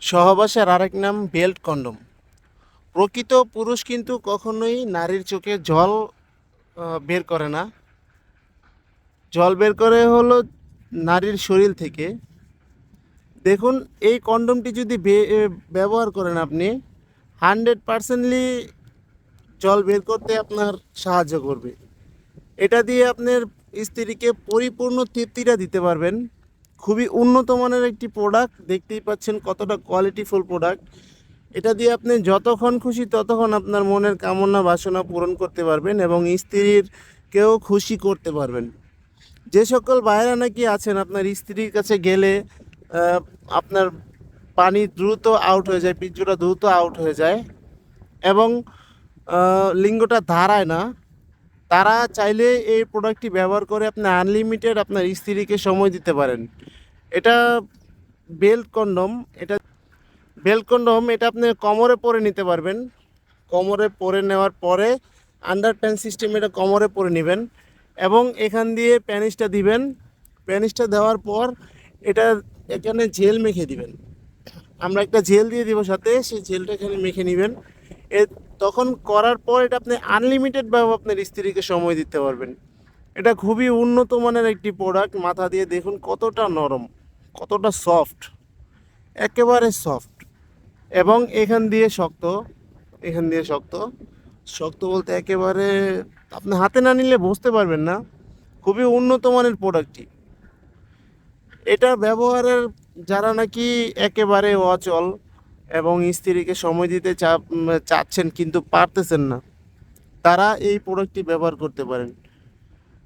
সহবাসের আরেক নাম বেল্ট কন্ডম। প্রকৃত পুরুষ কিন্তু কখনোই নারীর চোখে জল বের করে না। জল বের করে হলো নারীর শরীর থেকে। দেখুন, এই কন্ডমটি যদি ব্যবহার করেন আপনি, 100%লি জল বের করতে আপনার সাহায্য করবে। এটা দিয়ে আপনার স্ত্রীকে পরিপূর্ণ তৃপ্তিটা দিতে পারবেন। খুবই উন্নত মানের একটি প্রোডাক্ট, দেখতেই পাচ্ছেন কতটা কোয়ালিটিফুল প্রোডাক্ট। এটা দিয়ে আপনি যতক্ষণ খুশি ততক্ষণ আপনার মনের কামনা বাসনা পূরণ করতে পারবেন এবং স্ত্রীরকেও খুশি করতে পারবেন। যে সকল ভাইয়েরা নাকি আছেন আপনার স্ত্রীর কাছে গেলে আপনার পানি দ্রুত আউট হয়ে যায়, বীর্যটা দ্রুত আউট হয়ে যায় এবং লিঙ্গটা দাঁড়ায় না, তারা চাইলে এই প্রোডাক্টটি ব্যবহার করে আপনি আনলিমিটেড আপনার স্ত্রীকে সময় দিতে পারেন। এটা বেল্ট কন্ডম। এটা আপনি কোমরে পরে নিতে পারবেন। কোমরে পরে নেওয়ার পরে আন্ডার প্যান সিস্টেম এটা কোমরে পরে নেবেন এবং এখান দিয়ে প্যানিসটা দিবেন। প্যানিসটা দেওয়ার পর এটা এখানে জেল মেখে দিবেন। আমরা একটা জেল দিয়ে দিব সাথে, সেই জেলটা এখানে মেখে নেবেন। এ তখন করার পর এটা আপনি আনলিমিটেডভাবে আপনার স্ত্রীকে সময় দিতে পারবেন। এটা খুবই উন্নত মানের একটি প্রোডাক্ট। মাথা দিয়ে দেখুন কতটা নরম, কতটা সফট, একেবারে সফট এবং এখান দিয়ে শক্ত। শক্ত বলতে একেবারে আপনি হাতে না নিলে বুঝতে পারবেন না। খুবই উন্নত মানের প্রোডাক্টটি। এটা ব্যবহারের যারা নাকি একেবারে অচল এবং স্ত্রীকে সময় দিতে চাচ্ছেন কিন্তু পারতেছেন না, তারা এই প্রোডাক্টটি ব্যবহার করতে পারেন।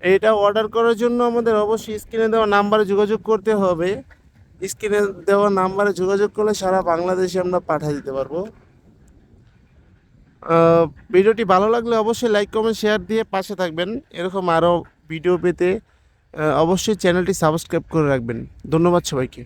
এটা অর্ডার করার জন্য আমাদের অবশ্যই স্ক্রিনে দেওয়া নাম্বারে যোগাযোগ করতে হবে। স্ক্রিনে দেওয়া নাম্বারে যোগাযোগ করলে সারা বাংলাদেশে আমরা পাঠিয়ে দিতে পারবো। ভিডিওটি ভালো লাগলে অবশ্যই লাইক কমেন্ট শেয়ার দিয়ে পাশে থাকবেন। এরকম আরও ভিডিও পেতে অবশ্যই চ্যানেলটি সাবস্ক্রাইব করে রাখবেন। ধন্যবাদ সবাইকে।